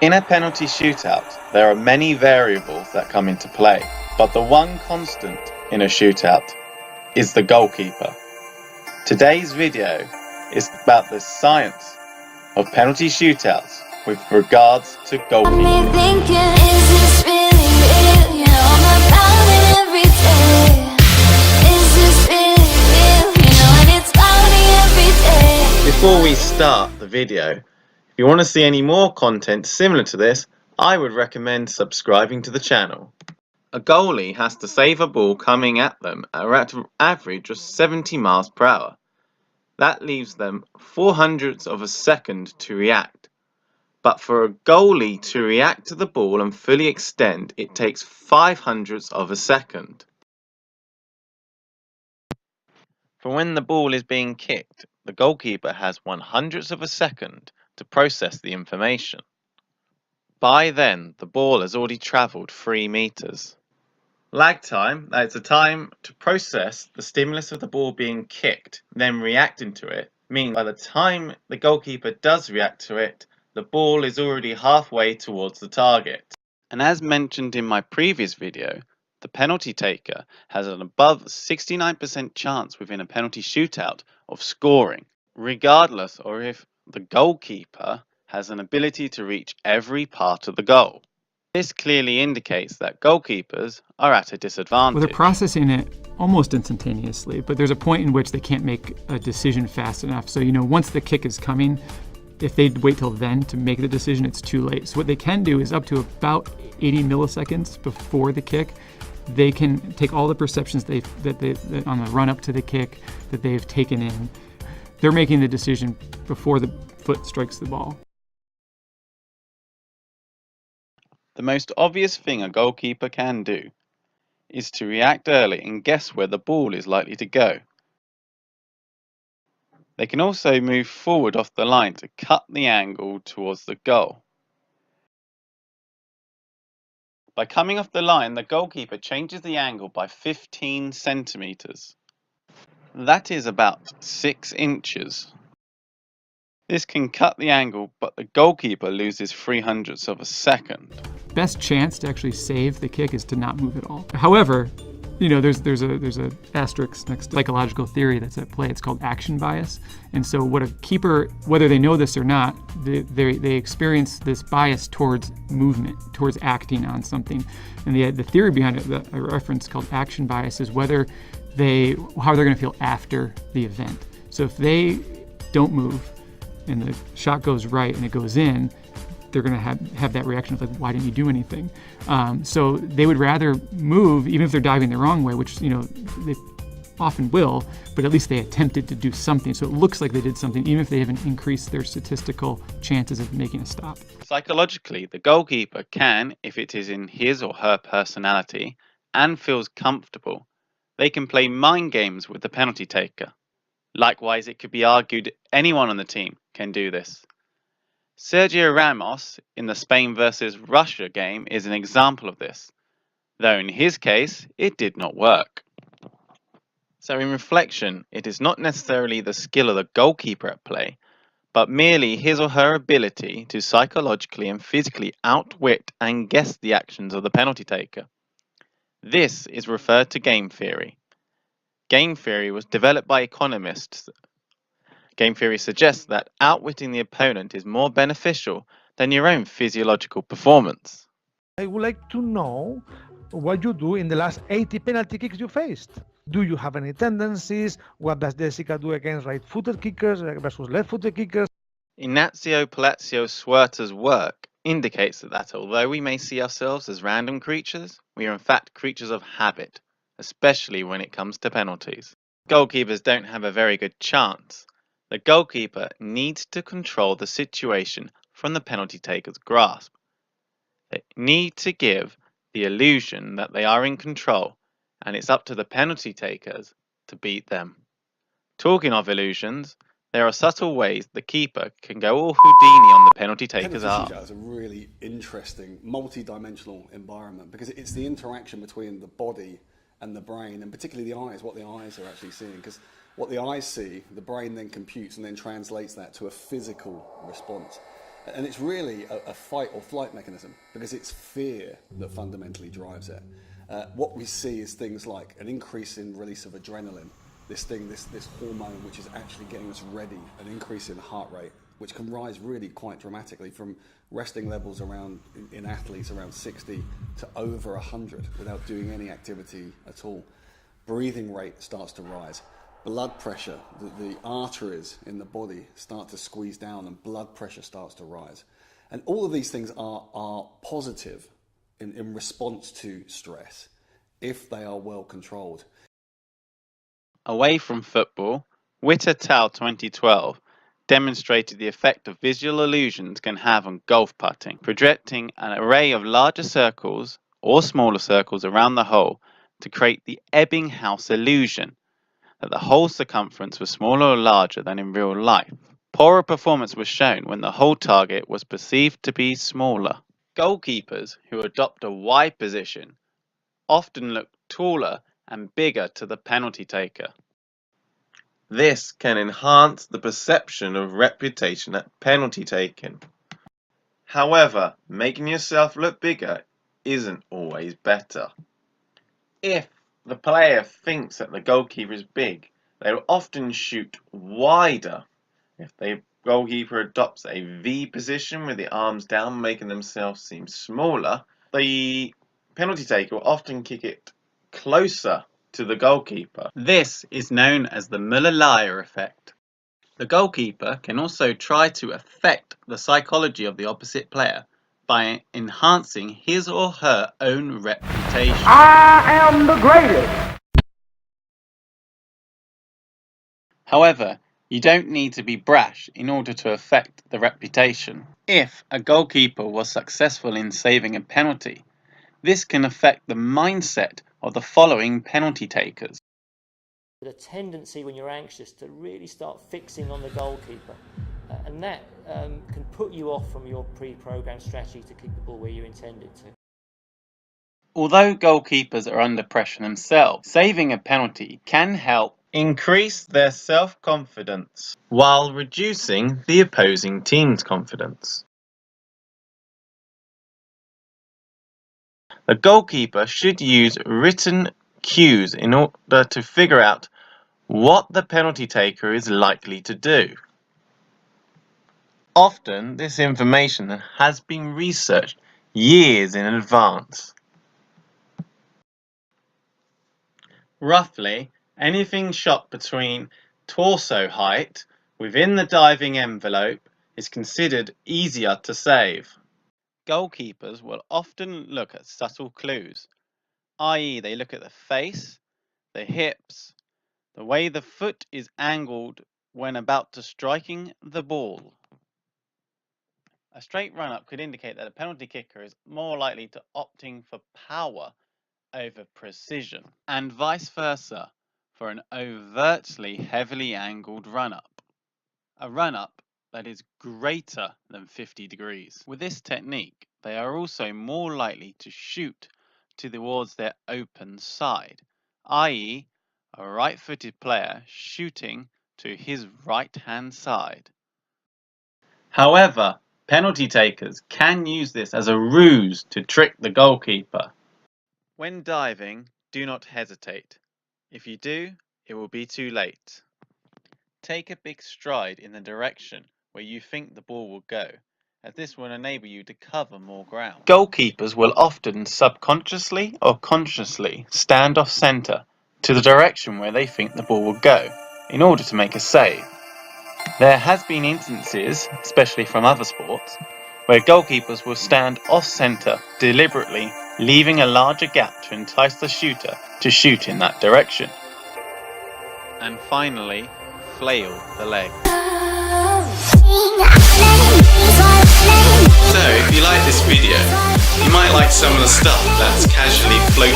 In a penalty shootout, there are many variables that come into play, but the one constant in a shootout is the goalkeeper. Today's video is about the science of penalty shootouts with regards to goalkeeping. Before we start the video, if you want to see any more content similar to this, I would recommend subscribing to the channel. A goalie has to save a ball coming at them at an average of 70 miles per hour. That leaves them 400ths of a second to react. But for a goalie to react to the ball and fully extend, it takes 500ths of a second. For when the ball is being kicked, the goalkeeper has 100ths of a second to process the information. By then, the ball has already travelled 3 meters. Lag time, that is the time to process the stimulus of the ball being kicked, then reacting to it, meaning by the time the goalkeeper does react to it, the ball is already halfway towards the target. And as mentioned in my previous video, the penalty taker has an above 69% chance within a penalty shootout of scoring, regardless of if the goalkeeper has an ability to reach every part of the goal. This clearly indicates that goalkeepers are at a disadvantage. Well, they're processing it almost instantaneously, but there's a point in which they can't make a decision fast enough. So, once the kick is coming, if they wait till then to make the decision, it's too late. So what they can do is up to about 80 milliseconds before the kick, they can take all the perceptions that on the run up to the kick that they've taken in. They're making the decision before the foot strikes the ball. The most obvious thing a goalkeeper can do is to react early and guess where the ball is likely to go. They can also move forward off the line to cut the angle towards the goal. By coming off the line, the goalkeeper changes the angle by 15 centimeters. That is about 6 inches. This can cut the angle, but the goalkeeper loses 300ths of a second. Best chance to actually save the kick is to not move at all. However, there's a asterisk next to psychological theory that's at play. It's called action bias. And so what a keeper, whether they know this or not, they experience this bias towards movement, towards acting on something. And the theory behind it, a reference called action bias, is how they're going to feel after the event. So if they don't move and the shot goes right and it goes in, they're going to have that reaction of like, why didn't you do anything? So they would rather move, even if they're diving the wrong way, which they often will, but at least they attempted to do something. So it looks like they did something, even if they haven't increased their statistical chances of making a stop. Psychologically, the goalkeeper can, if it is in his or her personality and feels comfortable, they can play mind games with the penalty taker. Likewise, it could be argued anyone on the team can do this. Sergio Ramos in the Spain versus Russia game is an example of this, though in his case it did not work. So in reflection, it is not necessarily the skill of the goalkeeper at play, but merely his or her ability to psychologically and physically outwit and guess the actions of the penalty taker. This is referred to game theory. Game theory was developed by economists. Game theory suggests that outwitting the opponent is more beneficial than your own physiological performance. I would like to know what you do in the last 80 penalty kicks you faced. Do you have any tendencies? What does Jessica do against right-footed kickers versus left-footed kickers? Ignazio Palacio Suerta's work indicates that although we may see ourselves as random creatures, we are in fact creatures of habit, especially when it comes to penalties. Goalkeepers don't have a very good chance. The goalkeeper needs to control the situation from the penalty taker's grasp. They need to give the illusion that they are in control, and it's up to the penalty takers to beat them. Talking of illusions, there are subtle ways the keeper can go all Houdini on the penalty taker's arm. Penalty shootout is a really interesting, multi-dimensional environment because it's the interaction between the body and the brain, and particularly the eyes, what the eyes are actually seeing. Because what the eyes see, the brain then computes and then translates that to a physical response. And it's really a fight or flight mechanism, because it's fear that fundamentally drives it. What we see is things like an increase in release of adrenaline, this hormone which is actually getting us ready, an increase in heart rate, which can rise really quite dramatically from resting levels around, in athletes, around 60 to over 100 without doing any activity at all. Breathing rate starts to rise. Blood pressure, the arteries in the body start to squeeze down and blood pressure starts to rise. And all of these things are positive in response to stress if they are well controlled. Away from football, Witt et al. 2012 demonstrated the effect of visual illusions can have on golf putting, projecting an array of larger circles or smaller circles around the hole to create the Ebbinghaus illusion that the hole circumference was smaller or larger than in real life. Poorer performance was shown when the hole target was perceived to be smaller. Goalkeepers who adopt a wide position often look taller and bigger to the penalty taker. This can enhance the perception of reputation at penalty taking. However, making yourself look bigger isn't always better. If the player thinks that the goalkeeper is big, they will often shoot wider. If the goalkeeper adopts a V position with the arms down, making themselves seem smaller, the penalty taker will often kick it closer to the goalkeeper. This is known as the Müller-Lyer effect. The goalkeeper can also try to affect the psychology of the opposite player by enhancing his or her own reputation. I am the greatest. However, you don't need to be brash in order to affect the reputation. If a goalkeeper was successful in saving a penalty, this can affect the mindset of the following penalty takers. The tendency when you're anxious to really start fixing on the goalkeeper, and that can put you off from your pre-programmed strategy to kick the ball where you intended to. Although goalkeepers are under pressure themselves, saving a penalty can help increase their self-confidence while reducing the opposing team's confidence. The goalkeeper should use written cues in order to figure out what the penalty taker is likely to do. Often, this information has been researched years in advance. Roughly, anything shot between torso height within the diving envelope is considered easier to save. Goalkeepers will often look at subtle clues, i.e. they look at the face, the hips, the way the foot is angled when about to striking the ball. A straight run-up could indicate that a penalty kicker is more likely to opting for power over precision, and vice versa for an overtly heavily angled run-up. A run-up that is greater than 50 degrees. With this technique, they are also more likely to shoot towards their open side, i.e. a right-footed player shooting to his right-hand side. However, penalty takers can use this as a ruse to trick the goalkeeper. When diving, do not hesitate. If you do, it will be too late. Take a big stride in the direction where you think the ball will go, as this will enable you to cover more ground. Goalkeepers will often subconsciously or consciously stand off centre to the direction where they think the ball will go in order to make a save. There has been instances, especially from other sports, where goalkeepers will stand off centre deliberately, leaving a larger gap to entice the shooter to shoot in that direction. And finally, flail the leg. So, if you like this video, you might like some of the stuff that's casually floating